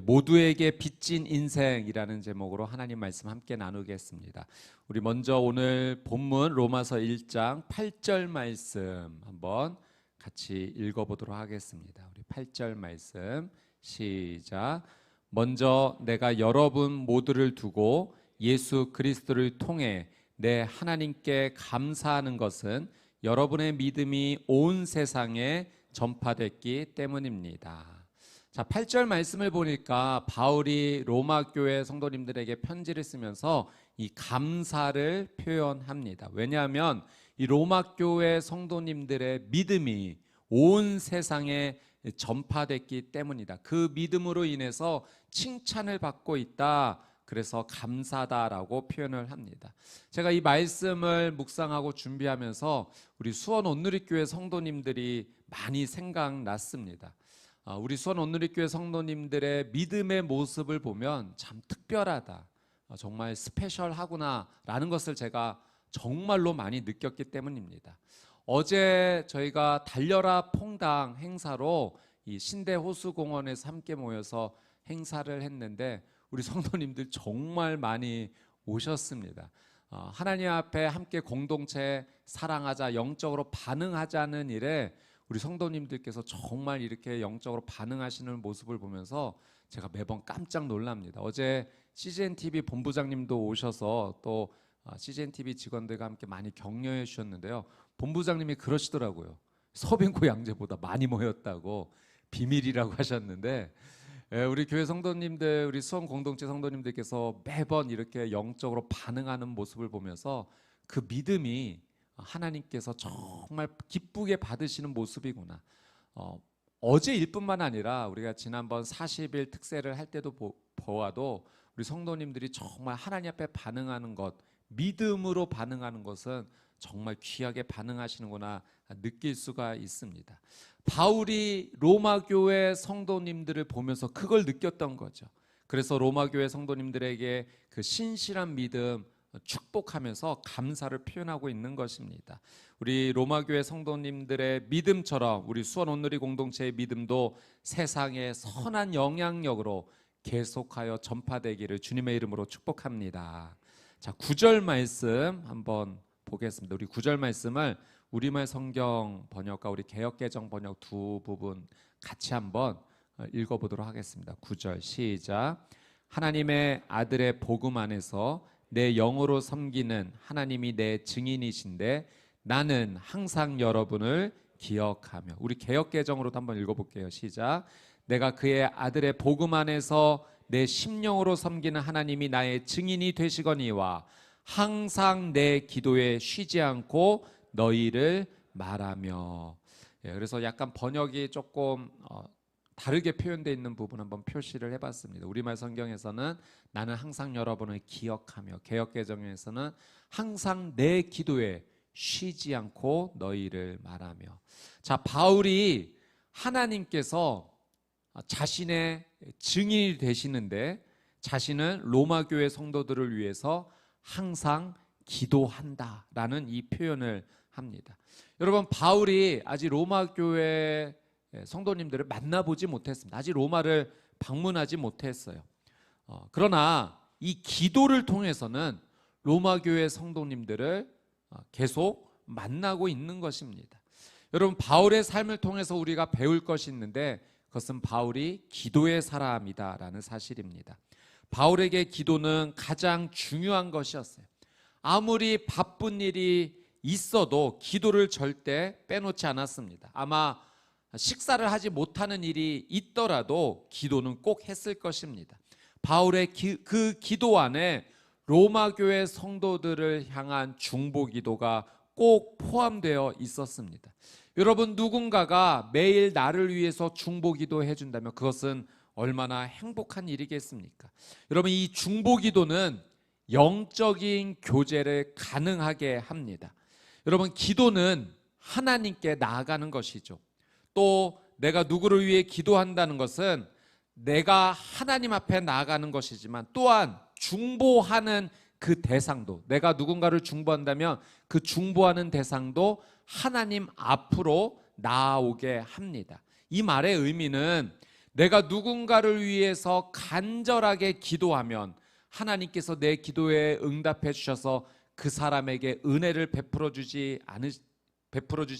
모두에게 빚진 인생이라는 제목으로 하나님 말씀 함께 나누겠습니다. 우리 먼저 오늘 본문 로마서 1장 8절 말씀 한번 같이 읽어보도록 하겠습니다. 우리 8절 말씀 시작. 먼저 내가 여러분 모두를 두고 예수 그리스도를 통해 내 하나님께 감사하는 것은 여러분의 믿음이 온 세상에 전파됐기 때문입니다. 자, 8절 말씀을 보니까 바울이 로마 교회 성도님들에게 편지를 쓰면서 이 감사를 표현합니다. 왜냐하면 이 로마 교회 성도님들의 믿음이 온 세상에 전파됐기 때문이다. 그 믿음으로 인해서 칭찬을 받고 있다. 그래서 감사다라고 표현을 합니다. 제가 이 말씀을 묵상하고 준비하면서 우리 수원 온누리교회 성도님들이 많이 생각났습니다. 우리 수원 온누리교회 성도님들의 믿음의 모습을 보면 참 특별하다, 정말 스페셜하구나 라는 것을 제가 정말로 많이 느꼈기 때문입니다. 어제 저희가 달려라 퐁당 행사로 이 신대호수공원에서 함께 모여서 행사를 했는데 우리 성도님들 정말 많이 오셨습니다. 하나님 앞에 함께 공동체 사랑하자, 영적으로 반응하자는 일에 우리 성도님들께서 정말 이렇게 영적으로 반응하시는 모습을 보면서 제가 매번 깜짝 놀랍니다. 어제 CGNTV 본부장님도 오셔서 또 CGNTV 직원들과 함께 많이 격려해 주셨는데요. 본부장님이 그러시더라고요. 서빙고 양재보다 많이 모였다고 비밀이라고 하셨는데, 우리 교회 성도님들, 우리 수원 공동체 성도님들께서 매번 이렇게 영적으로 반응하는 모습을 보면서 그 믿음이 하나님께서 정말 기쁘게 받으시는 모습이구나. 어제 일뿐만 아니라 우리가 지난번 40일 특세를 할 때도 보아도 우리 성도님들이 정말 하나님 앞에 반응하는 것, 믿음으로 반응하는 것은 정말 귀하게 반응하시는구나 느낄 수가 있습니다. 바울이 로마 교회 성도님들을 보면서 그걸 느꼈던 거죠. 그래서 로마 교회 성도님들에게 그 신실한 믿음 축복하면서 감사를 표현하고 있는 것입니다. 우리 로마교회 성도님들의 믿음처럼 우리 수원 온누리 공동체의 믿음도 세상에 선한 영향력으로 계속하여 전파되기를 주님의 이름으로 축복합니다. 자, 9절 말씀 한번 보겠습니다. 우리 9절 말씀을 우리말 성경 번역과 우리 개역개정 번역 두 부분 같이 한번 읽어보도록 하겠습니다. 9절 시작. 하나님의 아들의 복음 안에서 내 영으로 섬기는 하나님이 내 증인이신데 나는 항상 여러분을 기억하며. 우리 개역개정으로도 한번 읽어볼게요. 시작. 내가 그의 아들의 복음 안에서 내 심령으로 섬기는 하나님이 나의 증인이 되시거니와 항상 내 기도에 쉬지 않고 너희를 말하며. 그래서 약간 번역이 조금 다르게 표현되어 있는 부분 한번 표시를 해봤습니다. 우리말 성경에서는 나는 항상 여러분을 기억하며, 개역개정에서는 항상 내 기도에 쉬지 않고 너희를 말하며. 자, 바울이 하나님께서 자신의 증인이 되시는데 자신은 로마 교회 성도들을 위해서 항상 기도한다라는 이 표현을 합니다. 여러분, 바울이 아직 로마 교회 성도님들을 만나보지 못했습니다. 아직 로마를 방문하지 못했어요. 그러나 이 기도를 통해서는 로마 교회 성도님들을 계속 만나고 있는 것입니다. 여러분, 바울의 삶을 통해서 우리가 배울 것이 있는데 그것은 바울이 기도의 사람이다라는 사실입니다. 바울에게 기도는 가장 중요한 것이었어요. 아무리 바쁜 일이 있어도 기도를 절대 빼놓지 않았습니다. 아마 식사를 하지 못하는 일이 있더라도 기도는 꼭 했을 것입니다. 바울의 그 기도 안에 로마 교회 성도들을 향한 중보 기도가 꼭 포함되어 있었습니다. 여러분, 누군가가 매일 나를 위해서 중보 기도해 준다면 그것은 얼마나 행복한 일이겠습니까? 여러분, 이 중보 기도는 영적인 교제를 가능하게 합니다. 여러분, 기도는 하나님께 나아가는 것이죠. 또 내가 누구를 위해 기도한다는 것은 내가 하나님 앞에 나아가는 것이지만 또한 중보하는 그 대상도, 내가 누군가를 중보한다면 그 중보하는 대상도 하나님 앞으로 나아오게 합니다. 이 말의 의미는 내가 누군가를 위해서 간절하게 기도하면 하나님께서 내 기도에 응답해 주셔서 그 사람에게 은혜를 베풀어 주지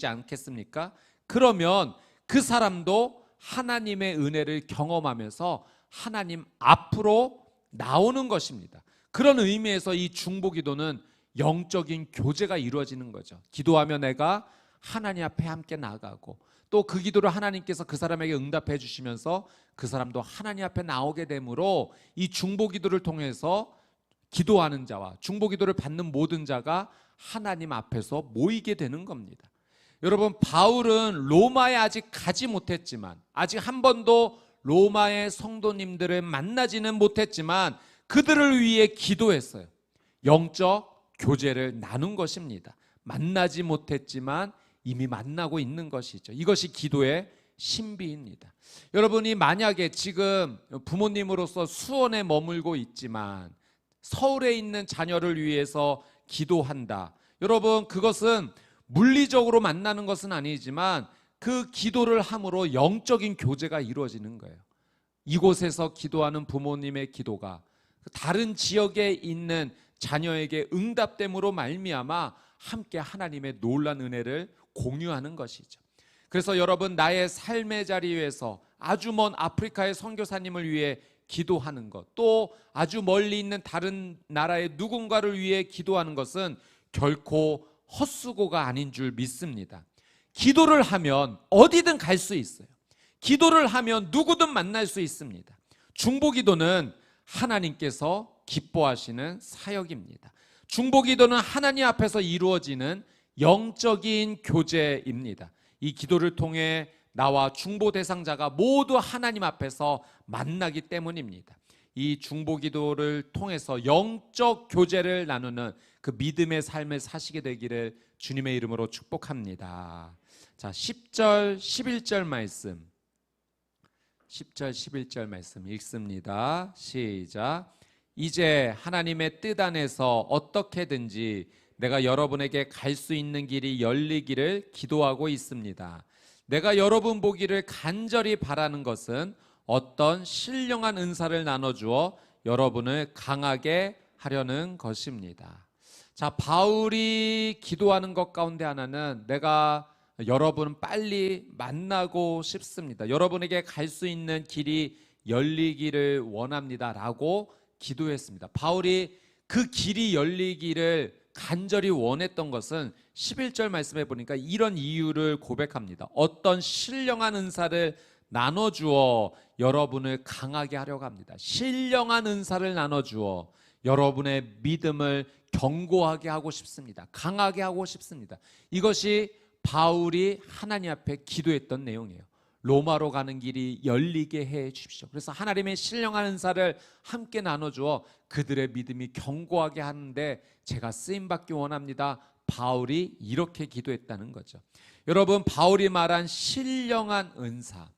않겠습니까? 그러면 그 사람도 하나님의 은혜를 경험하면서 하나님 앞으로 나오는 것입니다. 그런 의미에서 이 중보기도는 영적인 교제가 이루어지는 거죠. 기도하며 내가 하나님 앞에 함께 나아가고 또 그 기도를 하나님께서 그 사람에게 응답해 주시면서 그 사람도 하나님 앞에 나오게 되므로 이 중보기도를 통해서 기도하는 자와 중보기도를 받는 모든 자가 하나님 앞에서 모이게 되는 겁니다. 여러분, 바울은 로마에 아직 가지 못했지만, 아직 한 번도 로마의 성도님들을 만나지는 못했지만 그들을 위해 기도했어요. 영적 교제를 나눈 것입니다. 만나지 못했지만 이미 만나고 있는 것이죠. 이것이 기도의 신비입니다. 여러분이 만약에 지금 부모님으로서 수원에 머물고 있지만 서울에 있는 자녀를 위해서 기도한다. 여러분, 그것은 물리적으로 만나는 것은 아니지만 그 기도를 함으로 영적인 교제가 이루어지는 거예요. 이곳에서 기도하는 부모님의 기도가 다른 지역에 있는 자녀에게 응답됨으로 말미암아 함께 하나님의 놀라운 은혜를 공유하는 것이죠. 그래서 여러분, 나의 삶의 자리에서 아주 먼 아프리카의 선교사님을 위해 기도하는 것, 또 아주 멀리 있는 다른 나라의 누군가를 위해 기도하는 것은 결코 헛수고가 아닌 줄 믿습니다. 기도를 하면 어디든 갈 수 있어요. 기도를 하면 누구든 만날 수 있습니다. 중보기도는 하나님께서 기뻐하시는 사역입니다. 중보기도는 하나님 앞에서 이루어지는 영적인 교제입니다. 이 기도를 통해 나와 중보 대상자가 모두 하나님 앞에서 만나기 때문입니다. 이 중보기도를 통해서 영적 교제를 나누는 그 믿음의 삶을 사시게 되기를 주님의 이름으로 축복합니다. 자, 10절 11절 말씀, 10절 11절 말씀 읽습니다. 시작. 이제 하나님의 뜻 안에서 어떻게든지 내가 여러분에게 갈 수 있는 길이 열리기를 기도하고 있습니다. 내가 여러분 보기를 간절히 바라는 것은 어떤 신령한 은사를 나눠주어 여러분을 강하게 하려는 것입니다. 자, 바울이 기도하는 것 가운데 하나는 내가 여러분 빨리 만나고 싶습니다. 여러분에게 갈 수 있는 길이 열리기를 원합니다 라고 기도했습니다. 바울이 그 길이 열리기를 간절히 원했던 것은 11절 말씀해 보니까 이런 이유를 고백합니다. 어떤 신령한 은사를 나눠주어 여러분을 강하게 하려고 합니다. 신령한 은사를 나눠주어 여러분의 믿음을 견고하게 하고 싶습니다. 강하게 하고 싶습니다. 이것이 바울이 하나님 앞에 기도했던 내용이에요. 로마로 가는 길이 열리게 해 주십시오. 그래서 하나님의 신령한 은사를 함께 나눠주어 그들의 믿음이 견고하게 하는데 제가 쓰임받기 원합니다. 바울이 이렇게 기도했다는 거죠. 여러분, 바울이 말한 신령한 은사,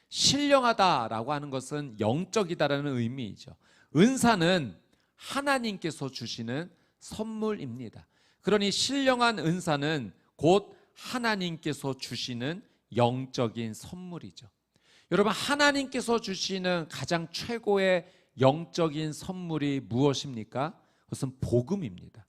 신령하다라고 하는 것은 영적이다라는 의미이죠. 은사는 하나님께서 주시는 선물입니다. 그러니 신령한 은사는 곧 하나님께서 주시는 영적인 선물이죠. 여러분, 하나님께서 주시는 가장 최고의 영적인 선물이 무엇입니까? 그것은 복음입니다.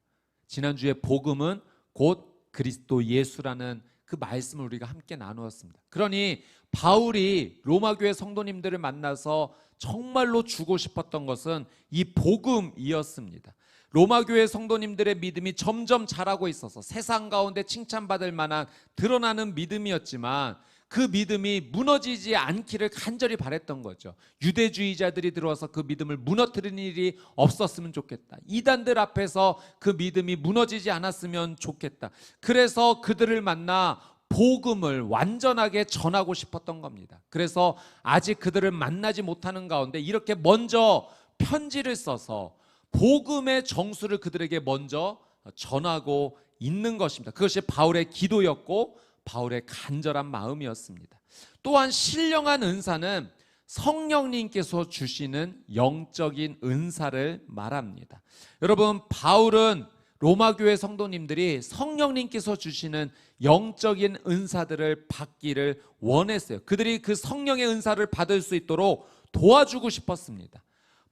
지난주에 복음은 곧 그리스도 예수라는 그 말씀을 우리가 함께 나누었습니다. 그러니 바울이 로마교회 성도님들을 만나서 정말로 주고 싶었던 것은 이 복음이었습니다. 로마교회 성도님들의 믿음이 점점 자라고 있어서 세상 가운데 칭찬받을 만한 드러나는 믿음이었지만 그 믿음이 무너지지 않기를 간절히 바랬던 거죠. 유대주의자들이 들어와서 그 믿음을 무너뜨리는 일이 없었으면 좋겠다. 이단들 앞에서 그 믿음이 무너지지 않았으면 좋겠다. 그래서 그들을 만나 복음을 완전하게 전하고 싶었던 겁니다. 그래서 아직 그들을 만나지 못하는 가운데 이렇게 먼저 편지를 써서 복음의 정수를 그들에게 먼저 전하고 있는 것입니다. 그것이 바울의 기도였고 바울의 간절한 마음이었습니다. 또한 신령한 은사는 성령님께서 주시는 영적인 은사를 말합니다. 여러분, 바울은 로마 교회 성도님들이 성령님께서 주시는 영적인 은사들을 받기를 원했어요. 그들이 그 성령의 은사를 받을 수 있도록 도와주고 싶었습니다.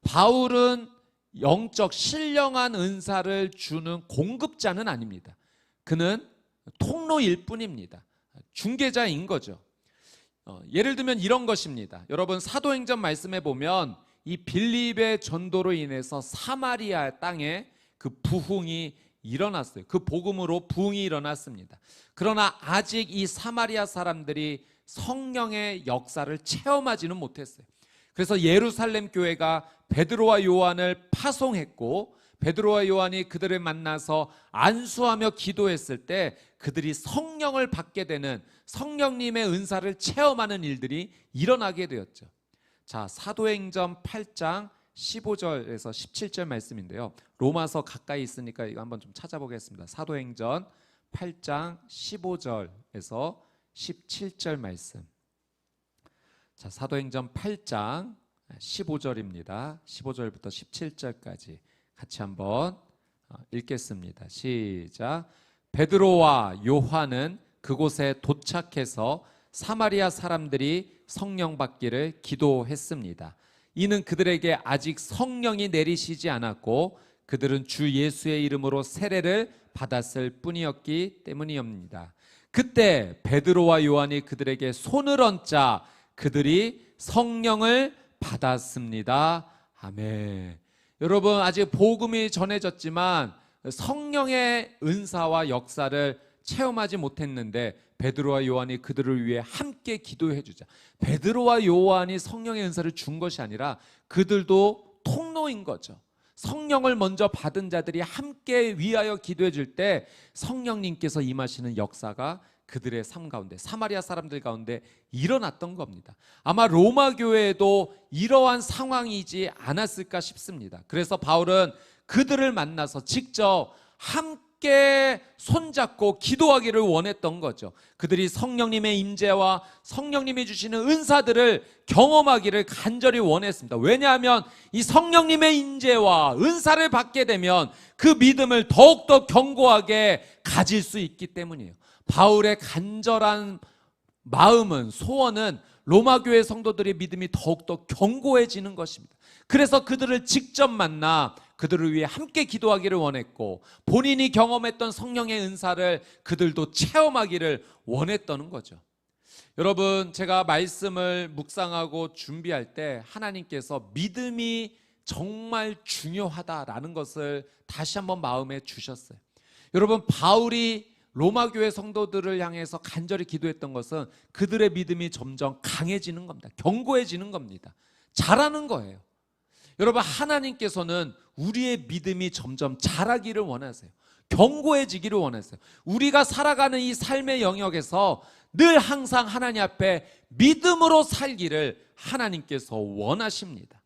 바울은 영적 신령한 은사를 주는 공급자는 아닙니다. 그는 통로일 뿐입니다. 중개자인 거죠. 예를 들면 이런 것입니다. 여러분 사도행전 말씀해 보면 이 빌립의 전도로 인해서 사마리아 땅에 그 부흥이 일어났어요. 그 복음으로 부흥이 일어났습니다. 그러나 아직 이 사마리아 사람들이 성령의 역사를 체험하지는 못했어요. 그래서 예루살렘 교회가 베드로와 요한을 파송했고, 베드로와 요한이 그들을 만나서 안수하며 기도했을 때 그들이 성령을 받게 되는, 성령님의 은사를 체험하는 일들이 일어나게 되었죠. 자, 사도행전 8장 15절에서 17절 말씀인데요. 로마서 가까이 있으니까 이거 한번 좀 찾아보겠습니다. 사도행전 8장 15절에서 17절 말씀. 자, 사도행전 8장 15절입니다. 15절부터 17절까지 같이 한번 읽겠습니다. 시작. 베드로와 요한은 그곳에 도착해서 사마리아 사람들이 성령 받기를 기도했습니다. 이는 그들에게 아직 성령이 내리시지 않았고 그들은 주 예수의 이름으로 세례를 받았을 뿐이었기 때문이옵니다. 그때 베드로와 요한이 그들에게 손을 얹자 그들이 성령을 받았습니다. 아멘. 여러분, 아직 복음이 전해졌지만 성령의 은사와 역사를 체험하지 못했는데 베드로와 요한이 그들을 위해 함께 기도해 주자. 베드로와 요한이 성령의 은사를 준 것이 아니라 그들도 통로인 거죠. 성령을 먼저 받은 자들이 함께 위하여 기도해 줄 때 성령님께서 임하시는 역사가 그들의 삶 가운데, 사마리아 사람들 가운데 일어났던 겁니다. 아마 로마 교회에도 이러한 상황이지 않았을까 싶습니다. 그래서 바울은 그들을 만나서 직접 함께 손잡고 기도하기를 원했던 거죠. 그들이 성령님의 임재와 성령님이 주시는 은사들을 경험하기를 간절히 원했습니다. 왜냐하면 이 성령님의 임재와 은사를 받게 되면 그 믿음을 더욱더 견고하게 가질 수 있기 때문이에요. 바울의 간절한 마음은, 소원은 로마 교회 성도들의 믿음이 더욱더 견고해지는 것입니다. 그래서 그들을 직접 만나 그들을 위해 함께 기도하기를 원했고, 본인이 경험했던 성령의 은사를 그들도 체험하기를 원했다는 거죠. 여러분, 제가 말씀을 묵상하고 준비할 때 하나님께서 믿음이 정말 중요하다라는 것을 다시 한번 마음에 주셨어요. 여러분, 바울이 로마 교회 성도들을 향해서 간절히 기도했던 것은 그들의 믿음이 점점 강해지는 겁니다. 견고해지는 겁니다. 자라는 거예요. 여러분, 하나님께서는 우리의 믿음이 점점 자라기를 원하세요. 견고해지기를 원하세요. 우리가 살아가는 이 삶의 영역에서 늘 항상 하나님 앞에 믿음으로 살기를 하나님께서 원하십니다.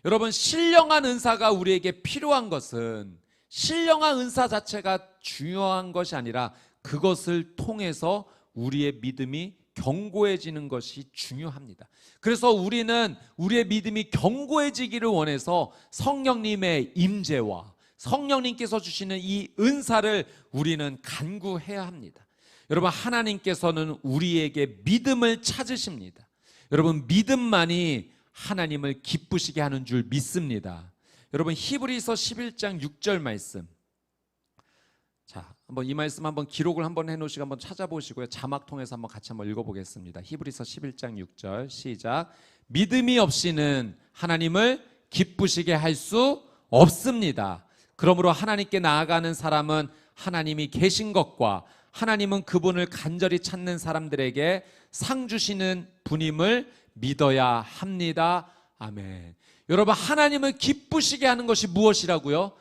여러분, 신령한 은사가 우리에게 필요한 것은 신령한 은사 자체가 중요한 것이 아니라 그것을 통해서 우리의 믿음이 견고해지는 것이 중요합니다. 그래서 우리는 우리의 믿음이 견고해지기를 원해서 성령님의 임재와 성령님께서 주시는 이 은사를 우리는 간구해야 합니다. 여러분, 하나님께서는 우리에게 믿음을 찾으십니다. 여러분, 믿음만이 하나님을 기쁘시게 하는 줄 믿습니다. 여러분, 히브리서 11장 6절 말씀. 자, 한번 이 말씀 한번 기록을 한번 해놓으시고 한번 찾아보시고요. 자막 통해서 한번 같이 한번 읽어보겠습니다. 히브리서 11장 6절 시작. 믿음이 없이는 하나님을 기쁘시게 할 수 없습니다. 그러므로 하나님께 나아가는 사람은 하나님이 계신 것과 하나님은 그분을 간절히 찾는 사람들에게 상 주시는 분임을 믿어야 합니다. 아멘. 여러분, 하나님을 기쁘시게 하는 것이 무엇이라고요?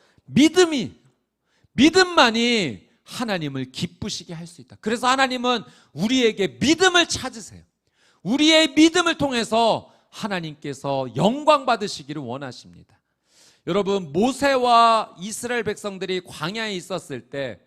믿음만이 하나님을 기쁘시게 할 수 있다. 그래서 하나님은 우리에게 믿음을 찾으세요. 우리의 믿음을 통해서 하나님께서 영광 받으시기를 원하십니다. 여러분, 모세와 이스라엘 백성들이 광야에 있었을 때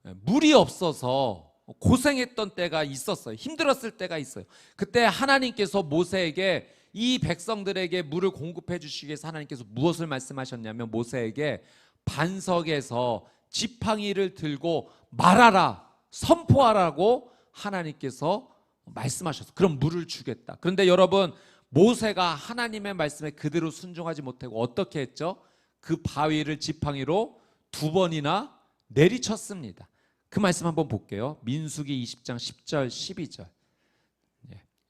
물이 없어서 고생했던 때가 있었어요. 힘들었을 때가 있어요. 그때 하나님께서 모세에게 이 백성들에게 물을 공급해 주시기 위해서 하나님께서 무엇을 말씀하셨냐면 모세에게 반석에서 지팡이를 들고 말하라, 선포하라고 하나님께서 말씀하셨어요. 그럼 물을 주겠다. 그런데 여러분, 모세가 하나님의 말씀에 그대로 순종하지 못하고 어떻게 했죠? 그 바위를 지팡이로 2번이나 내리쳤습니다. 그 말씀 한번 볼게요. 민수기 20장 10절 12절.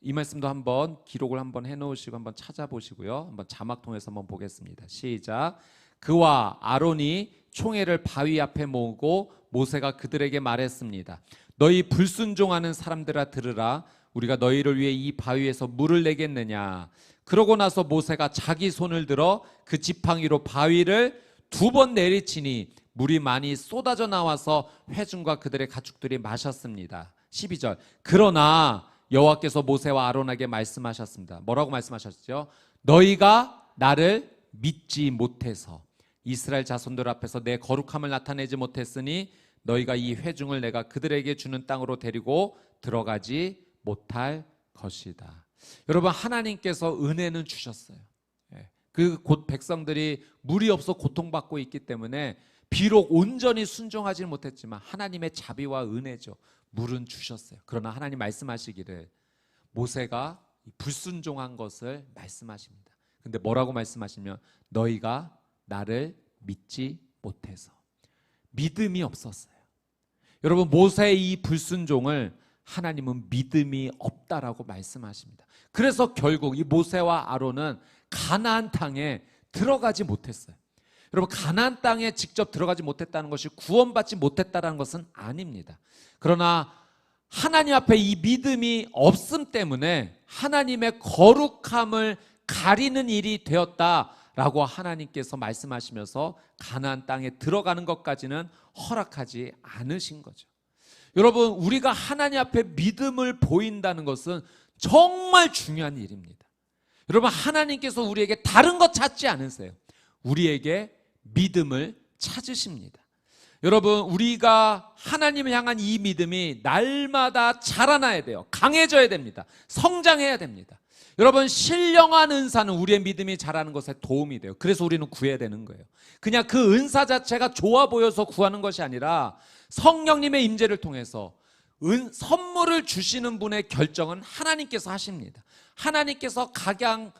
이 말씀도 한번 기록을 한번 해놓으시고 한번 찾아보시고요. 한번 자막 통해서 한번 보겠습니다. 시작. 그와 아론이 총회를 바위 앞에 모으고 모세가 그들에게 말했습니다. 너희 불순종하는 사람들아 들으라. 우리가 너희를 위해 이 바위에서 물을 내겠느냐. 그러고 나서 모세가 자기 손을 들어 그 지팡이로 바위를 2번 내리치니 물이 많이 쏟아져 나와서 회중과 그들의 가축들이 마셨습니다. 12절. 그러나 여호와께서 모세와 아론에게 말씀하셨습니다. 뭐라고 말씀하셨죠? 너희가 나를 믿지 못해서 이스라엘 자손들 앞에서 내 거룩함을 나타내지 못했으니 너희가 이 회중을 내가 그들에게 주는 땅으로 데리고 들어가지 못할 것이다. 여러분, 하나님께서 은혜는 주셨어요. 그 곧 백성들이 물이 없어 고통받고 있기 때문에 비록 온전히 순종하지 못했지만 하나님의 자비와 은혜죠. 물은 주셨어요. 그러나 하나님 말씀하시기를 모세가 불순종한 것을 말씀하십니다. 근데 뭐라고 말씀하시면 너희가 나를 믿지 못해서, 믿음이 없었어요. 여러분, 모세의 이 불순종을 하나님은 믿음이 없다라고 말씀하십니다. 그래서 결국 이 모세와 아론은 가나안 땅에 들어가지 못했어요. 여러분, 가나안 땅에 직접 들어가지 못했다는 것이 구원받지 못했다는 것은 아닙니다. 그러나 하나님 앞에 이 믿음이 없음 때문에 하나님의 거룩함을 가리는 일이 되었다라고 하나님께서 말씀하시면서 가나안 땅에 들어가는 것까지는 허락하지 않으신 거죠. 여러분, 우리가 하나님 앞에 믿음을 보인다는 것은 정말 중요한 일입니다. 여러분, 하나님께서 우리에게 다른 것 찾지 않으세요. 우리에게 믿음을 찾으십니다. 여러분, 우리가 하나님을 향한 이 믿음이 날마다 자라나야 돼요. 강해져야 됩니다. 성장해야 됩니다. 여러분, 신령한 은사는 우리의 믿음이 자라는 것에 도움이 돼요. 그래서 우리는 구해야 되는 거예요. 그냥 그 은사 자체가 좋아 보여서 구하는 것이 아니라 성령님의 임재를 통해서 선물을 주시는 분의 결정은 하나님께서 하십니다. 하나님께서 각양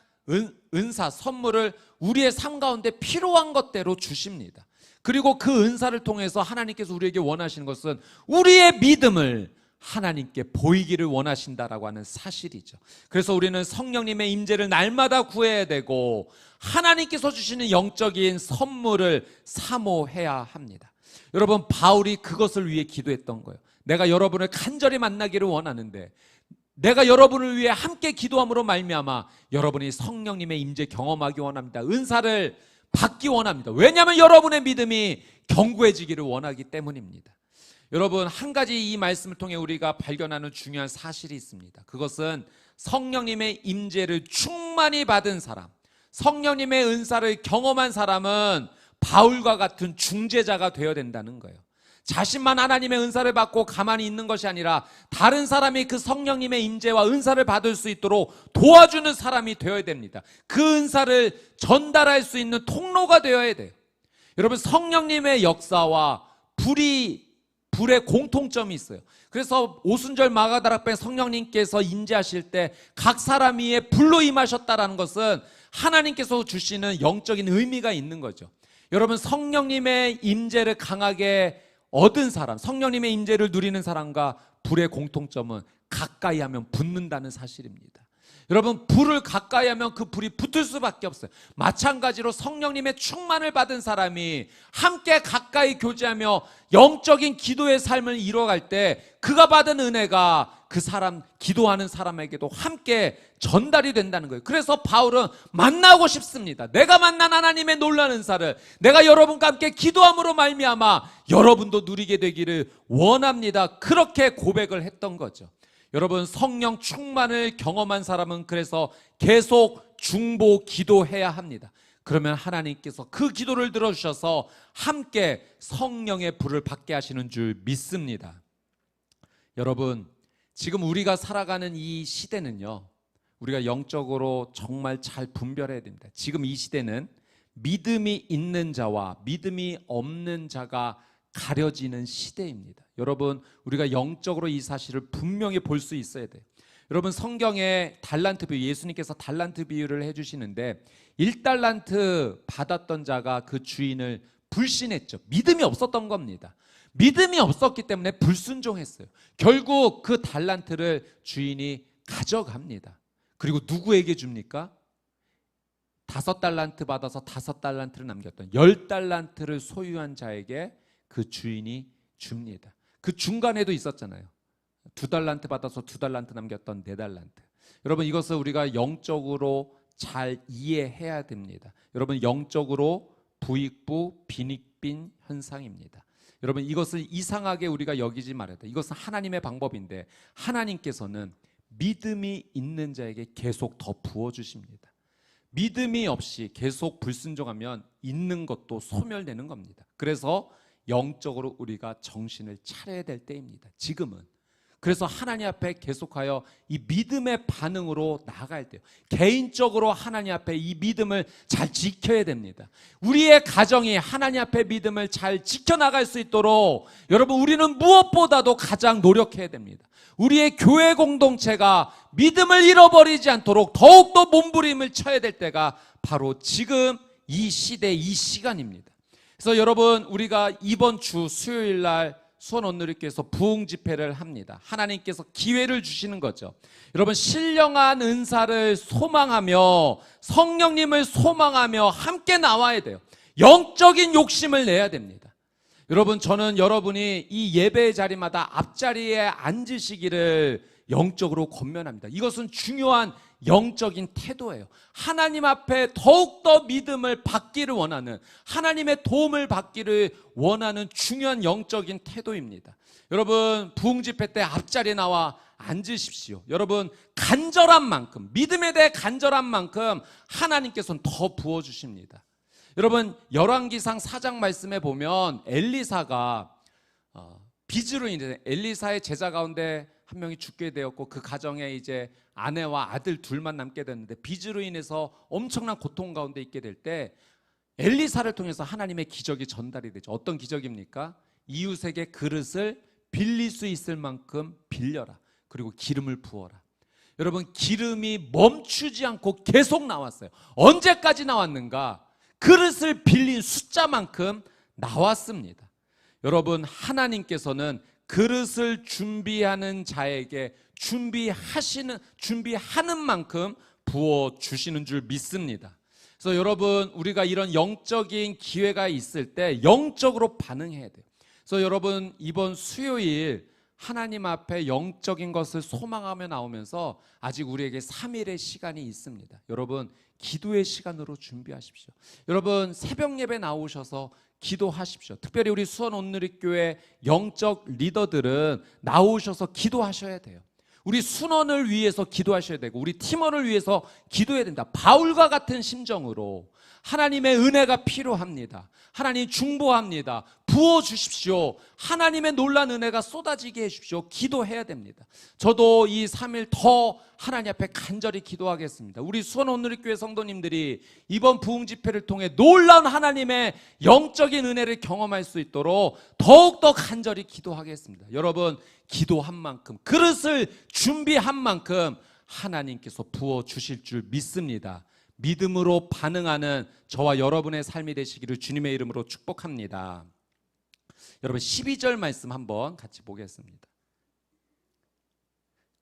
은사, 선물을 우리의 삶 가운데 필요한 것대로 주십니다. 그리고 그 은사를 통해서 하나님께서 우리에게 원하시는 것은 우리의 믿음을 하나님께 보이기를 원하신다라고 하는 사실이죠. 그래서 우리는 성령님의 임재를 날마다 구해야 되고 하나님께서 주시는 영적인 선물을 사모해야 합니다. 여러분, 바울이 그것을 위해 기도했던 거예요. 내가 여러분을 간절히 만나기를 원하는데, 내가 여러분을 위해 함께 기도함으로 말미암아 여러분이 성령님의 임재 경험하기 원합니다. 은사를 받기 원합니다. 왜냐하면 여러분의 믿음이 견고해지기를 원하기 때문입니다. 여러분, 한 가지 이 말씀을 통해 우리가 발견하는 중요한 사실이 있습니다. 그것은 성령님의 임재를 충만히 받은 사람, 성령님의 은사를 경험한 사람은 바울과 같은 중재자가 되어야 된다는 거예요. 자신만 하나님의 은사를 받고 가만히 있는 것이 아니라 다른 사람이 그 성령님의 임재와 은사를 받을 수 있도록 도와주는 사람이 되어야 됩니다. 그 은사를 전달할 수 있는 통로가 되어야 돼요. 여러분, 성령님의 역사와 불의 공통점이 있어요. 그래서 오순절 마가다락방에 성령님께서 임재하실 때 각 사람 위에 불로 임하셨다라는 것은 하나님께서 주시는 영적인 의미가 있는 거죠. 여러분, 성령님의 임재를 강하게 얻은 사람, 성령님의 임재를 누리는 사람과 불의 공통점은 가까이 하면 붙는다는 사실입니다. 여러분, 불을 가까이 하면 그 불이 붙을 수밖에 없어요. 마찬가지로 성령님의 충만을 받은 사람이 함께 가까이 교제하며 영적인 기도의 삶을 이루어갈 때 그가 받은 은혜가 그 사람, 기도하는 사람에게도 함께 전달이 된다는 거예요. 그래서 바울은 만나고 싶습니다. 내가 만난 하나님의 놀라운 은사를 내가 여러분과 함께 기도함으로 말미암아 여러분도 누리게 되기를 원합니다. 그렇게 고백을 했던 거죠. 여러분, 성령 충만을 경험한 사람은 그래서 계속 중보 기도해야 합니다. 그러면 하나님께서 그 기도를 들어주셔서 함께 성령의 불을 받게 하시는 줄 믿습니다. 여러분, 지금 우리가 살아가는 이 시대는요, 우리가 영적으로 정말 잘 분별해야 됩니다. 지금 이 시대는 믿음이 있는 자와 믿음이 없는 자가 가려지는 시대입니다. 여러분, 우리가 영적으로 이 사실을 분명히 볼 수 있어야 돼요. 여러분, 성경에 달란트 비유, 예수님께서 달란트 비유를 해주시는데 1달란트 받았던 자가 그 주인을 불신했죠. 믿음이 없었던 겁니다. 믿음이 없었기 때문에 불순종했어요. 결국 그 달란트를 주인이 가져갑니다. 그리고 누구에게 줍니까? 5달란트 받아서 5달란트를 남겼던 10달란트를 소유한 자에게 그 주인이 줍니다. 그 중간에도 있었잖아요. 2달란트 받아서 2달란트 남겼던 4달란트. 여러분, 이것을 우리가 영적으로 잘 이해해야 됩니다. 여러분, 영적으로 부익부 빈익빈 현상입니다. 여러분, 이것을 이상하게 우리가 여기지 말아야 돼요. 이것은 하나님의 방법인데 하나님께서는 믿음이 있는 자에게 계속 더 부어주십니다. 믿음이 없이 계속 불순종하면 있는 것도 소멸되는 겁니다. 그래서 영적으로 우리가 정신을 차려야 될 때입니다. 지금은. 그래서 하나님 앞에 계속하여 이 믿음의 반응으로 나아가야 돼요. 개인적으로 하나님 앞에 이 믿음을 잘 지켜야 됩니다. 우리의 가정이 하나님 앞에 믿음을 잘 지켜나갈 수 있도록 여러분, 우리는 무엇보다도 가장 노력해야 됩니다. 우리의 교회 공동체가 믿음을 잃어버리지 않도록 더욱더 몸부림을 쳐야 될 때가 바로 지금 이 시대, 이 시간입니다. 그래서 여러분, 우리가 이번 주 수요일 날 수원 온누리교회에서 부흥 집회를 합니다. 하나님께서 기회를 주시는 거죠. 여러분, 신령한 은사를 소망하며 성령님을 소망하며 함께 나와야 돼요. 영적인 욕심을 내야 됩니다. 여러분, 저는 여러분이 이 예배의 자리마다 앞자리에 앉으시기를 영적으로 권면합니다. 이것은 중요한 영적인 태도예요. 하나님 앞에 더욱더 믿음을 받기를 원하는, 하나님의 도움을 받기를 원하는 중요한 영적인 태도입니다. 여러분, 부흥 집회 때 앞자리에 나와 앉으십시오. 여러분, 간절한 만큼, 믿음에 대해 간절한 만큼 하나님께서는 더 부어주십니다. 여러분, 열왕기상 4장 말씀에 보면 엘리사가 빚으로 인해 엘리사의 제자 가운데 한 명이 죽게 되었고 그 가정에 이제 아내와 아들 둘만 남게 됐는데 빚으로 인해서 엄청난 고통 가운데 있게 될 때 엘리사를 통해서 하나님의 기적이 전달이 되죠. 어떤 기적입니까? 이웃에게 그릇을 빌릴 수 있을 만큼 빌려라. 그리고 기름을 부어라. 여러분, 기름이 멈추지 않고 계속 나왔어요. 언제까지 나왔는가? 그릇을 빌린 숫자만큼 나왔습니다. 여러분, 하나님께서는 그릇을 준비하는 자에게 준비하는 만큼 부어주시는 줄 믿습니다. 그래서 여러분, 우리가 이런 영적인 기회가 있을 때 영적으로 반응해야 돼요. 그래서 여러분, 이번 수요일 하나님 앞에 영적인 것을 소망하며 나오면서 아직 우리에게 3일의 시간이 있습니다. 여러분, 기도의 시간으로 준비하십시오. 여러분, 새벽 예배 나오셔서 기도하십시오. 특별히 우리 수원 온누리교회 영적 리더들은 나오셔서 기도하셔야 돼요. 우리 순원을 위해서 기도하셔야 되고 우리 팀원을 위해서 기도해야 된다. 바울과 같은 심정으로 하나님의 은혜가 필요합니다. 하나님 중보합니다. 부어주십시오. 하나님의 놀란 은혜가 쏟아지게 해주십시오. 기도해야 됩니다. 저도 이 3일 더 하나님 앞에 간절히 기도하겠습니다. 우리 수원 온누리교회 성도님들이 이번 부흥 집회를 통해 놀라운 하나님의 영적인 은혜를 경험할 수 있도록 더욱더 간절히 기도하겠습니다. 여러분, 기도한 만큼, 그릇을 준비한 만큼 하나님께서 부어주실 줄 믿습니다. 믿음으로 반응하는 저와 여러분의 삶이 되시기를 주님의 이름으로 축복합니다. 여러분, 12절 말씀 한번 같이 보겠습니다.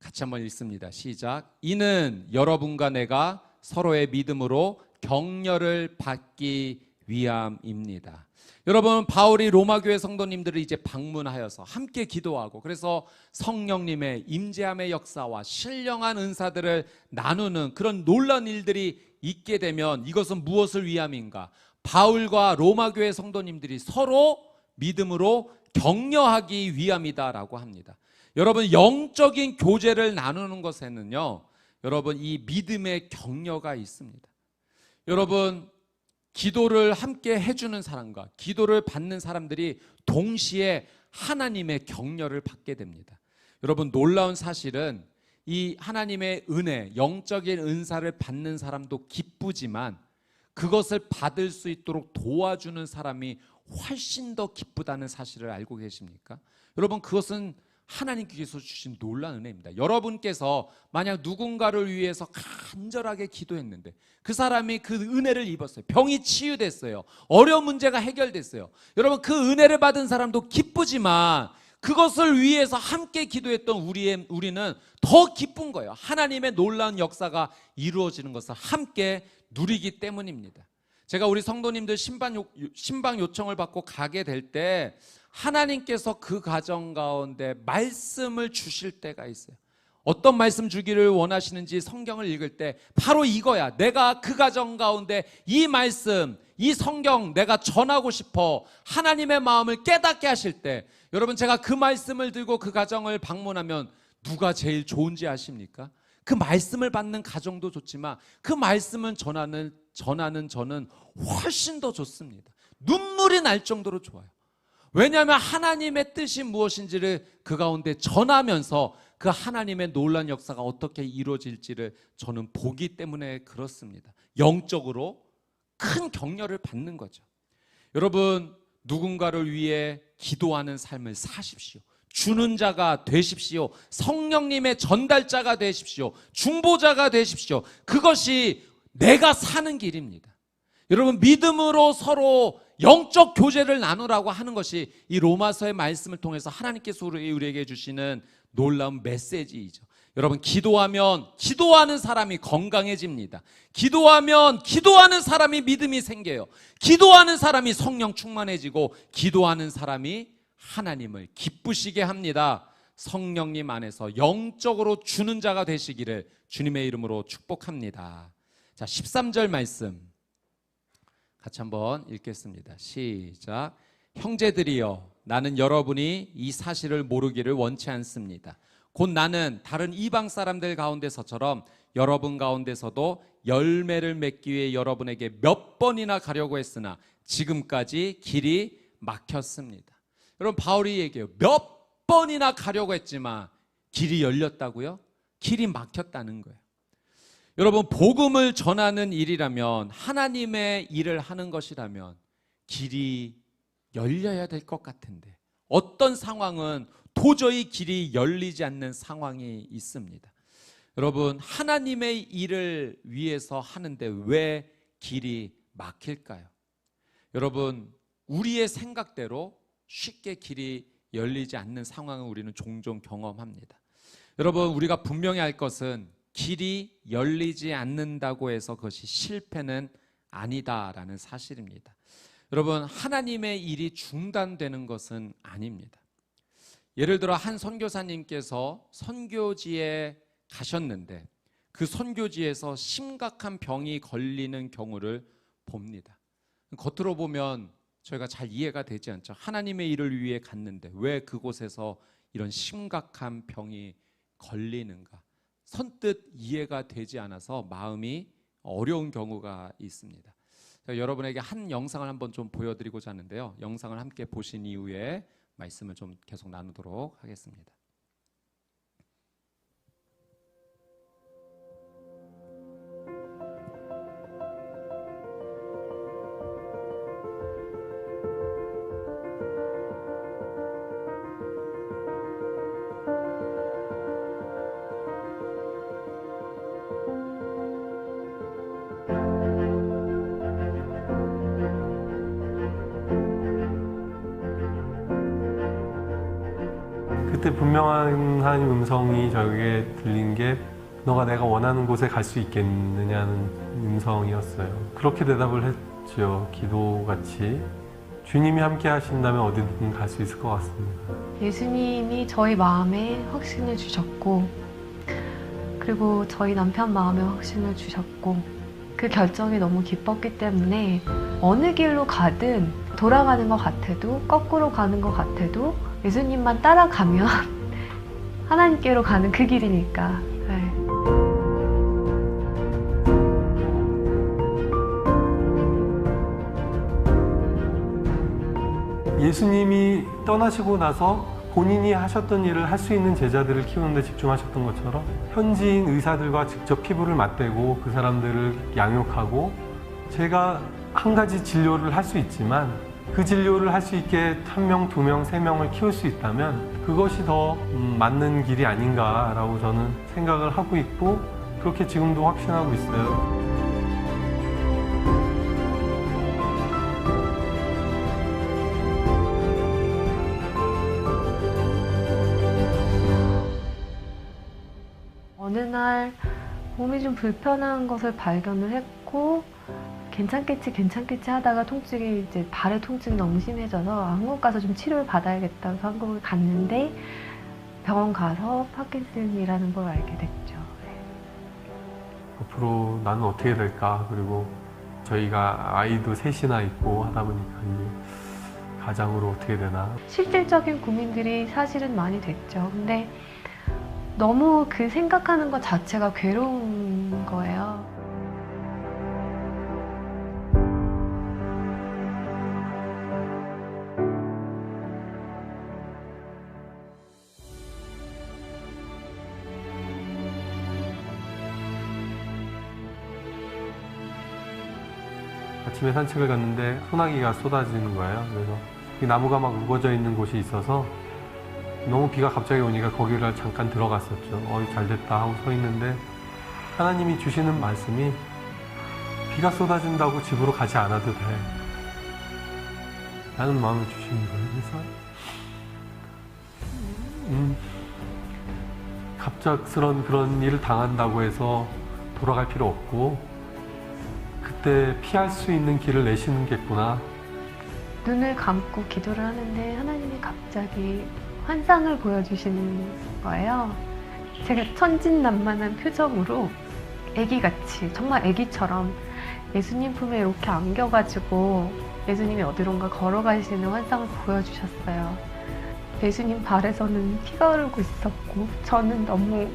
같이 한번 읽습니다. 시작. 이는 여러분과 내가 서로의 믿음으로 격려를 받기 위함입니다. 여러분, 바울이 로마교회 성도님들을 이제 방문하여서 함께 기도하고 그래서 성령님의 임재함의 역사와 신령한 은사들을 나누는 그런 놀라운 일들이 있게 되면 이것은 무엇을 위함인가? 바울과 로마교회 성도님들이 서로 믿음으로 격려하기 위함이다라고 합니다. 여러분, 영적인 교제를 나누는 것에는요, 여러분, 이 믿음의 격려가 있습니다. 여러분, 기도를 함께 해주는 사람과 기도를 받는 사람들이 동시에 하나님의 격려를 받게 됩니다. 여러분, 놀라운 사실은 이 하나님의 은혜, 영적인 은사를 받는 사람도 기쁘지만 그것을 받을 수 있도록 도와주는 사람이 훨씬 더 기쁘다는 사실을 알고 계십니까? 여러분, 그것은 하나님께서 주신 놀라운 은혜입니다. 여러분께서 만약 누군가를 위해서 간절하게 기도했는데 그 사람이 그 은혜를 입었어요. 병이 치유됐어요. 어려운 문제가 해결됐어요. 여러분, 그 은혜를 받은 사람도 기쁘지만 그것을 위해서 함께 기도했던 우리는 더 기쁜 거예요. 하나님의 놀라운 역사가 이루어지는 것을 함께 누리기 때문입니다. 제가 우리 성도님들 신방 요청을 받고 가게 될 때 하나님께서 그 가정 가운데 말씀을 주실 때가 있어요. 어떤 말씀 주기를 원하시는지 성경을 읽을 때 바로 이거야. 내가 그 가정 가운데 이 말씀, 이 성경 내가 전하고 싶어. 하나님의 마음을 깨닫게 하실 때, 여러분, 제가 그 말씀을 들고 그 가정을 방문하면 누가 제일 좋은지 아십니까? 그 말씀을 받는 가정도 좋지만 그 말씀을 전하는 저는 훨씬 더 좋습니다. 눈물이 날 정도로 좋아요. 왜냐하면 하나님의 뜻이 무엇인지를 그 가운데 전하면서 그 하나님의 놀라운 역사가 어떻게 이루어질지를 저는 보기 때문에 그렇습니다. 영적으로 큰 격려를 받는 거죠. 여러분, 누군가를 위해 기도하는 삶을 사십시오. 주는 자가 되십시오. 성령님의 전달자가 되십시오. 중보자가 되십시오. 그것이 내가 사는 길입니다. 여러분, 믿음으로 서로 영적 교제를 나누라고 하는 것이 이 로마서의 말씀을 통해서 하나님께서 우리에게 주시는 놀라운 메시지이죠. 여러분, 기도하는 사람이 건강해집니다. 기도하는 사람이 믿음이 생겨요. 기도하는 사람이 성령 충만해지고 기도하는 사람이 하나님을 기쁘시게 합니다. 성령님 안에서 영적으로 주는 자가 되시기를 주님의 이름으로 축복합니다. 자, 13절 말씀 같이 한번 읽겠습니다. 시작. 형제들이여, 나는 여러분이 이 사실을 모르기를 원치 않습니다. 곧 나는 다른 이방 사람들 가운데서처럼 여러분 가운데서도 열매를 맺기 위해 여러분에게 몇 번이나 가려고 했으나 지금까지 길이 막혔습니다. 여러분, 바울이 얘기해요. 몇 번이나 가려고 했지만 길이 열렸다고요? 길이 막혔다는 거예요. 여러분, 복음을 전하는 일이라면, 하나님의 일을 하는 것이라면 길이 열려야 될 것 같은데 어떤 상황은 도저히 길이 열리지 않는 상황이 있습니다. 여러분, 하나님의 일을 위해서 하는데 왜 길이 막힐까요? 여러분, 우리의 생각대로 쉽게 길이 열리지 않는 상황을 우리는 종종 경험합니다. 여러분, 우리가 분명히 알 것은 길이 열리지 않는다고 해서 그것이 실패는 아니다라는 사실입니다. 여러분, 하나님의 일이 중단되는 것은 아닙니다. 예를 들어 한 선교사님께서 선교지에 가셨는데 그 선교지에서 심각한 병이 걸리는 경우를 봅니다. 겉으로 보면 저희가 잘 이해가 되지 않죠. 하나님의 일을 위해 갔는데 왜 그곳에서 이런 심각한 병이 걸리는가? 선뜻 이해가 되지 않아서 마음이 어려운 경우가 있습니다. 여러분에게 한 영상을 한번 좀 보여드리고자 하는데요. 영상을 함께 보신 이후에 말씀을 좀 계속 나누도록 하겠습니다. 그때 분명한 하나님 음성이 저에게 들린 게 너가 내가 원하는 곳에 갈 수 있겠느냐는 음성이었어요. 그렇게 대답을 했죠. 기도같이. 주님이 함께 하신다면 어디든 갈 수 있을 것 같습니다. 예수님이 저희 마음에 확신을 주셨고, 그리고 저희 남편 마음에 확신을 주셨고, 그 결정이 너무 기뻤기 때문에 어느 길로 가든 돌아가는 것 같아도 거꾸로 가는 것 같아도 예수님만 따라가면 하나님께로 가는 그 길이니까. 네. 예수님이 떠나시고 나서 본인이 하셨던 일을 할 수 있는 제자들을 키우는 데 집중하셨던 것처럼 현지인 의사들과 직접 피부를 맞대고 그 사람들을 양육하고 제가 한 가지 진료를 할 수 있지만 그 진료를 할 수 있게 1명, 2명, 3명을 키울 수 있다면 그것이 더 맞는 길이 아닌가라고 저는 생각을 하고 있고 그렇게 지금도 확신하고 있어요. 어느 날 몸이 좀 불편한 것을 발견을 했고 괜찮겠지 하다가 통증이 이제 발의 통증이 너무 심해져서 한국 가서 좀 치료를 받아야겠다 해서 한국을 갔는데 병원 가서 파킨슨이라는 걸 알게 됐죠. 앞으로 나는 어떻게 될까? 그리고 저희가 아이도 셋이나 있고 하다 보니까 이제 가장으로 어떻게 되나? 실질적인 고민들이 사실은 많이 됐죠. 근데 너무 그 생각하는 것 자체가 괴로운 거예요. 아침에 산책을 갔는데 소나기가 쏟아지는 거예요. 그래서 이 나무가 막 우거져 있는 곳이 있어서 너무 비가 갑자기 오니까 거기를 잠깐 들어갔었죠. 잘 됐다 하고 서 있는데 하나님이 주시는 말씀이 비가 쏟아진다고 집으로 가지 않아도 돼 라는 마음을 주시는 거예요. 그래서 갑작스런 그런 일을 당한다고 해서 돌아갈 필요 없고 그때 피할 수 있는 길을 내시는겠구나. 눈을 감고 기도를 하는데 하나님이 갑자기 환상을 보여주시는 거예요. 제가 천진난만한 표정으로 애기같이 정말 애기처럼 예수님 품에 이렇게 안겨가지고 예수님이 어디론가 걸어가시는 환상을 보여주셨어요. 예수님 발에서는 피가 흐르고 있었고 저는 너무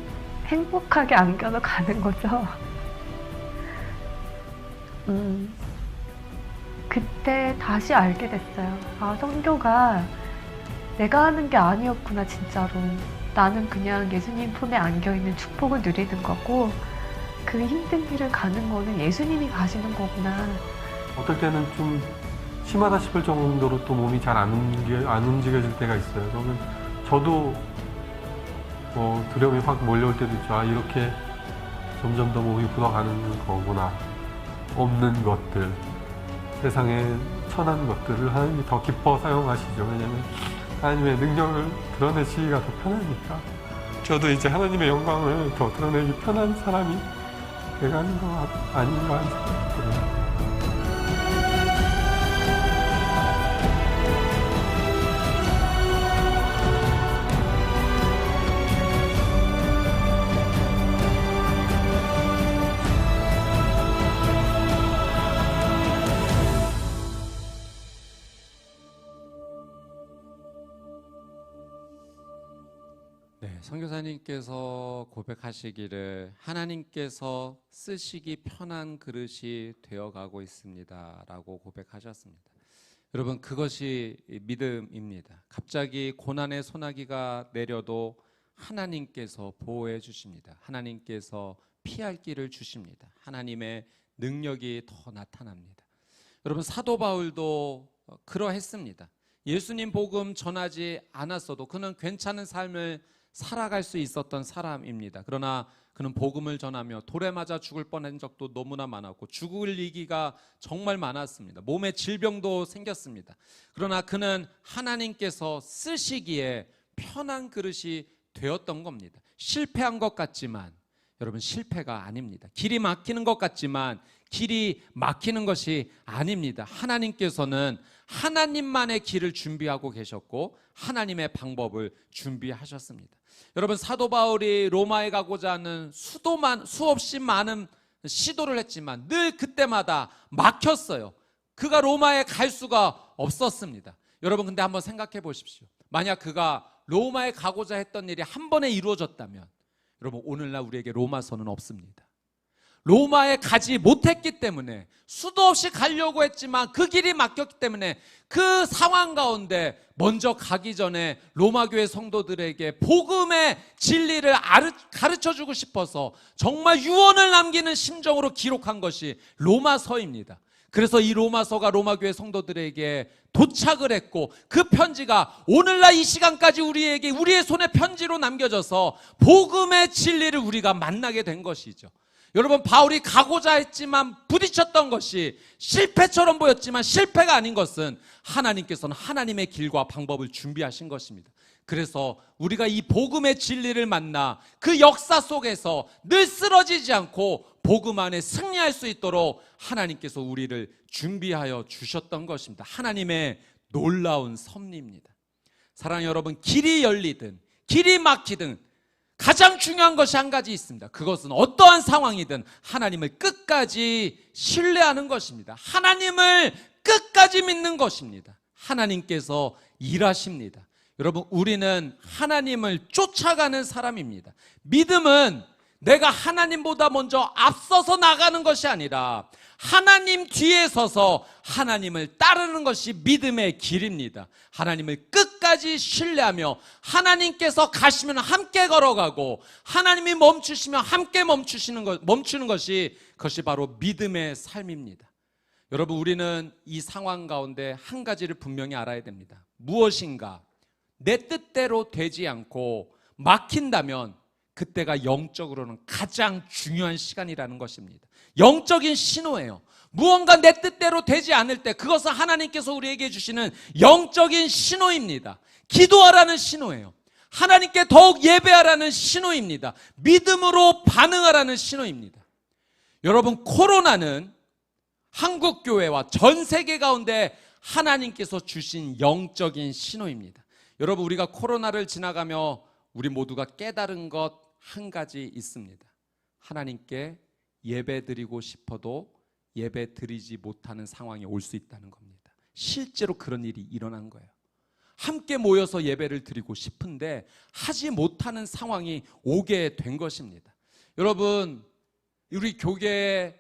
행복하게 안겨서 가는 거죠. 그때 다시 알게 됐어요. 아, 선교가 내가 하는 게 아니었구나, 진짜로. 나는 그냥 예수님 품에 안겨있는 축복을 누리는 거고 그 힘든 길을 가는 거는 예수님이 가시는 거구나. 어떨 때는 좀 심하다 싶을 정도로 또 몸이 잘 안 움직여질 때가 있어요. 그러면 저도 두려움이 확 몰려올 때도 있죠. 아, 이렇게 점점 더 몸이 굳어가는 거구나. 없는 것들, 세상에 천한 것들을 하나님이 더 기뻐 사용하시죠. 왜냐하면 하나님의 능력을 드러내시기가 더 편하니까. 저도 이제 하나님의 영광을 더 드러내기 편한 사람이 돼가는 거 아닌가 하는 생각이 들어요. 네, 선교사님께서 고백하시기를 하나님께서 쓰시기 편한 그릇이 되어가고 있습니다라고 고백하셨습니다. 여러분, 그것이 믿음입니다. 갑자기 고난의 소나기가 내려도 하나님께서 보호해 주십니다. 하나님께서 피할 길을 주십니다. 하나님의 능력이 더 나타납니다. 여러분, 사도 바울도 그러했습니다. 예수님 복음 전하지 않았어도 그는 괜찮은 삶을 살아갈 수 있었던 사람입니다. 그러나 그는 복음을 전하며 돌에 맞아 죽을 뻔한 적도 너무나 많았고 죽을 위기가 정말 많았습니다. 몸에 질병도 생겼습니다. 그러나 그는 하나님께서 쓰시기에 편한 그릇이 되었던 겁니다. 실패한 것 같지만 여러분, 실패가 아닙니다. 길이 막히는 것 같지만 길이 막히는 것이 아닙니다. 하나님께서는 하나님만의 길을 준비하고 계셨고 하나님의 방법을 준비하셨습니다. 여러분, 사도 바울이 로마에 가고자 하는 수없이 많은 시도를 했지만 늘 그때마다 막혔어요. 그가 로마에 갈 수가 없었습니다. 여러분, 근데 한번 생각해 보십시오. 만약 그가 로마에 가고자 했던 일이 한 번에 이루어졌다면 여러분, 오늘날 우리에게 로마서는 없습니다. 로마에 가지 못했기 때문에 수도 없이 가려고 했지만 그 길이 막혔기 때문에 그 상황 가운데 먼저 가기 전에 로마 교회 성도들에게 복음의 진리를 가르쳐주고 싶어서 정말 유언을 남기는 심정으로 기록한 것이 로마서입니다. 그래서 이 로마서가 로마교회 성도들에게 도착을 했고 그 편지가 오늘날 이 시간까지 우리에게 우리의 손에 편지로 남겨져서 복음의 진리를 우리가 만나게 된 것이죠. 여러분, 바울이 가고자 했지만 부딪혔던 것이 실패처럼 보였지만 실패가 아닌 것은 하나님께서는 하나님의 길과 방법을 준비하신 것입니다. 그래서 우리가 이 복음의 진리를 만나 그 역사 속에서 늘 쓰러지지 않고 복음 안에 승리할 수 있도록 하나님께서 우리를 준비하여 주셨던 것입니다. 하나님의 놀라운 섭리입니다. 사랑하는 여러분, 길이 열리든 길이 막히든 가장 중요한 것이 한 가지 있습니다. 그것은 어떠한 상황이든 하나님을 끝까지 신뢰하는 것입니다. 하나님을 끝까지 믿는 것입니다. 하나님께서 일하십니다. 여러분, 우리는 하나님을 쫓아가는 사람입니다. 믿음은 내가 하나님보다 먼저 앞서서 나가는 것이 아니라 하나님 뒤에 서서 하나님을 따르는 것이 믿음의 길입니다. 하나님을 끝까지 신뢰하며 하나님께서 가시면 함께 걸어가고 하나님이 멈추시면 함께 멈추는 것이 그것이 바로 믿음의 삶입니다. 여러분, 우리는 이 상황 가운데 한 가지를 분명히 알아야 됩니다. 무엇인가 내 뜻대로 되지 않고 막힌다면 그때가 영적으로는 가장 중요한 시간이라는 것입니다. 영적인 신호예요. 무언가 내 뜻대로 되지 않을 때 그것은 하나님께서 우리에게 주시는 영적인 신호입니다. 기도하라는 신호예요. 하나님께 더욱 예배하라는 신호입니다. 믿음으로 반응하라는 신호입니다. 여러분, 코로나는 한국교회와 전 세계 가운데 하나님께서 주신 영적인 신호입니다. 여러분, 우리가 코로나를 지나가며 우리 모두가 깨달은 것 한 가지 있습니다. 하나님께 예배 드리고 싶어도 예배 드리지 못하는 상황이 올 수 있다는 겁니다. 실제로 그런 일이 일어난 거예요. 함께 모여서 예배를 드리고 싶은데 하지 못하는 상황이 오게 된 것입니다. 여러분, 우리 교계에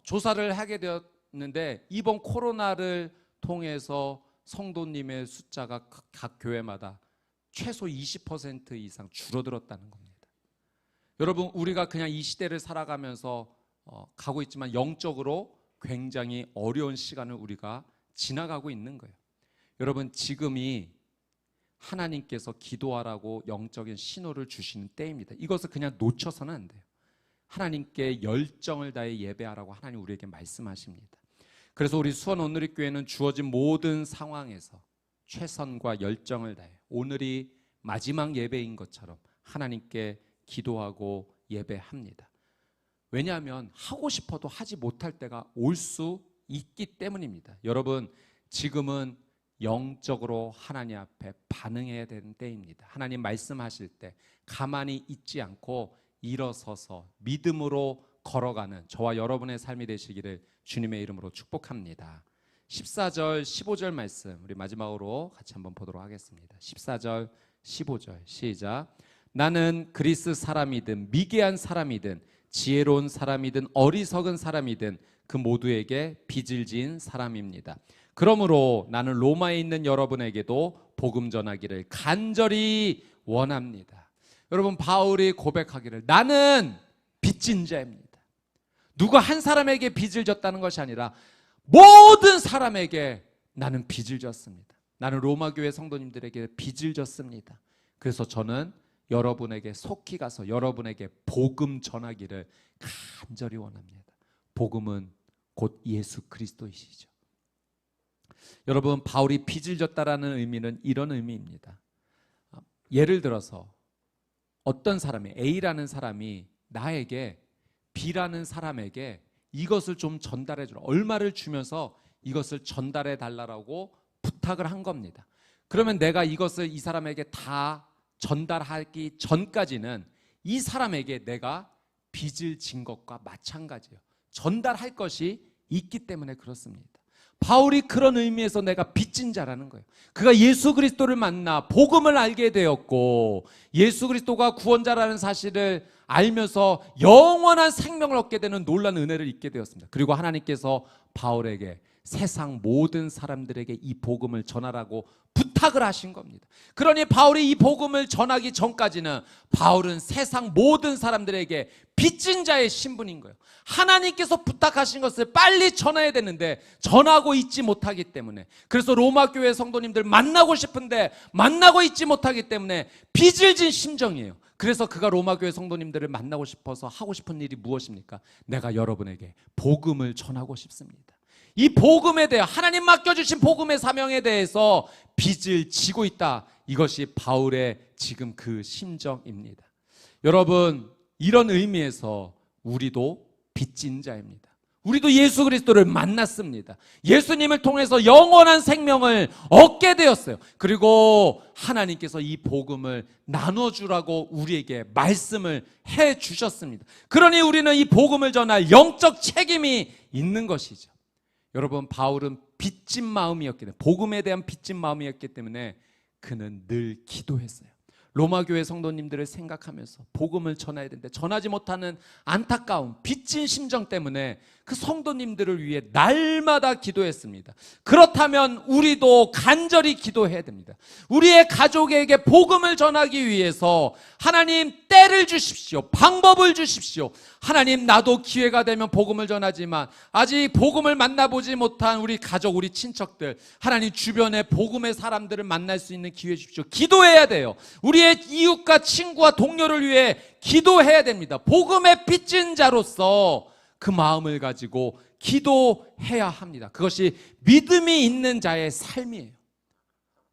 조사를 하게 되었는데 이번 코로나를 통해서 성도님의 숫자가 각 교회마다 최소 20% 이상 줄어들었다는 겁니다. 여러분, 우리가 그냥 이 시대를 살아가면서 가고 있지만 영적으로 굉장히 어려운 시간을 우리가 지나가고 있는 거예요. 여러분, 지금이 하나님께서 기도하라고 영적인 신호를 주시는 때입니다. 이것을 그냥 놓쳐서는 안 돼요. 하나님께 열정을 다해 예배하라고 하나님 우리에게 말씀하십니다. 그래서 우리 수원 온누리교회는 주어진 모든 상황에서 최선과 열정을 다해 오늘이 마지막 예배인 것처럼 하나님께 기도하고 예배합니다. 왜냐하면 하고 싶어도 하지 못할 때가 올 수 있기 때문입니다. 여러분, 지금은 영적으로 하나님 앞에 반응해야 되는 때입니다. 하나님 말씀하실 때 가만히 있지 않고 일어서서 믿음으로 걸어가는 저와 여러분의 삶이 되시기를 주님의 이름으로 축복합니다. 14절, 15절 말씀 우리 마지막으로 같이 한번 보도록 하겠습니다. 14절, 15절 시작. 나는 그리스 사람이든 미개한 사람이든 지혜로운 사람이든 어리석은 사람이든 그 모두에게 빚을 지은 사람입니다. 그러므로 나는 로마에 있는 여러분에게도 복음 전하기를 간절히 원합니다. 여러분, 바울이 고백하기를 나는 빚진 자입니다. 누구 한 사람에게 빚을 졌다는 것이 아니라 모든 사람에게 나는 빚을 졌습니다. 나는 로마 교회 성도님들에게 빚을 졌습니다. 그래서 저는 여러분에게 속히 가서 여러분에게 복음 전하기를 간절히 원합니다. 복음은 곧 예수 그리스도이시죠. 여러분, 바울이 빚을 졌다라는 의미는 이런 의미입니다. 예를 들어서 어떤 사람이 A라는 사람이 나에게 B라는 사람에게 이것을 좀 전달해 주라, 얼마를 주면서 이것을 전달해 달라고 부탁을 한 겁니다. 그러면 내가 이것을 이 사람에게 다 전달하기 전까지는 이 사람에게 내가 빚을 진 것과 마찬가지예요. 전달할 것이 있기 때문에 그렇습니다. 바울이 그런 의미에서 내가 빚진 자라는 거예요. 그가 예수 그리스도를 만나 복음을 알게 되었고 예수 그리스도가 구원자라는 사실을 알면서 영원한 생명을 얻게 되는 놀라운 은혜를 잊게 되었습니다. 그리고 하나님께서 바울에게 세상 모든 사람들에게 이 복음을 전하라고 부탁을 하신 겁니다. 그러니 바울이 이 복음을 전하기 전까지는 바울은 세상 모든 사람들에게 빚진 자의 신분인 거예요. 하나님께서 부탁하신 것을 빨리 전해야 되는데 전하고 있지 못하기 때문에, 그래서 로마 교회 성도님들 만나고 싶은데 만나고 있지 못하기 때문에 빚을 진 심정이에요. 그래서 그가 로마 교회 성도님들을 만나고 싶어서 하고 싶은 일이 무엇입니까? 내가 여러분에게 복음을 전하고 싶습니다. 이 복음에 대해, 하나님 맡겨주신 복음의 사명에 대해서 빚을 지고 있다. 이것이 바울의 지금 그 심정입니다. 여러분, 이런 의미에서 우리도 빚진 자입니다. 우리도 예수 그리스도를 만났습니다. 예수님을 통해서 영원한 생명을 얻게 되었어요. 그리고 하나님께서 이 복음을 나눠주라고 우리에게 말씀을 해 주셨습니다. 그러니 우리는 이 복음을 전할 영적 책임이 있는 것이죠. 여러분, 바울은 빚진 마음이었기 때문에, 복음에 대한 빚진 마음이었기 때문에 그는 늘 기도했어요. 로마 교회 성도님들을 생각하면서 복음을 전해야 되는데 전하지 못하는 안타까움, 빚진 심정 때문에 그 성도님들을 위해 날마다 기도했습니다. 그렇다면 우리도 간절히 기도해야 됩니다. 우리의 가족에게 복음을 전하기 위해서 하나님 때를 주십시오. 방법을 주십시오. 하나님, 나도 기회가 되면 복음을 전하지만 아직 복음을 만나보지 못한 우리 가족, 우리 친척들, 하나님 주변에 복음의 사람들을 만날 수 있는 기회 주십시오. 기도해야 돼요. 우리의 이웃과 친구와 동료를 위해 기도해야 됩니다. 복음의 빚진 자로서 그 마음을 가지고 기도해야 합니다. 그것이 믿음이 있는 자의 삶이에요.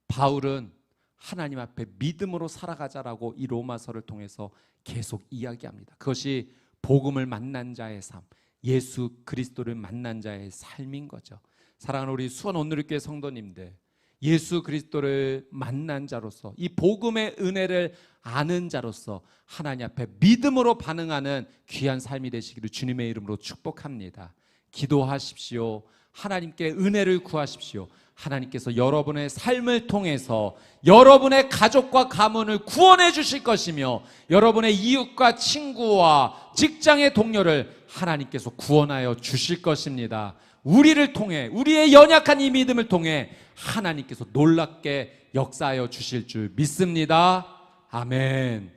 바울은 하나님 앞에 믿음으로 살아가자라고 이 로마서를 통해서 계속 이야기합니다. 그것이 복음을 만난 자의 삶, 예수 그리스도를 만난 자의 삶인 거죠. 사랑하는 우리 수원 온누리교회 성도님들, 예수 그리스도를 만난 자로서, 이 복음의 은혜를 아는 자로서 하나님 앞에 믿음으로 반응하는 귀한 삶이 되시기를 주님의 이름으로 축복합니다. 기도하십시오. 하나님께 은혜를 구하십시오. 하나님께서 여러분의 삶을 통해서 여러분의 가족과 가문을 구원해 주실 것이며 여러분의 이웃과 친구와 직장의 동료를 하나님께서 구원하여 주실 것입니다. 우리를 통해, 우리의 연약한 이 믿음을 통해 하나님께서 놀랍게 역사하여 주실 줄 믿습니다. 아멘.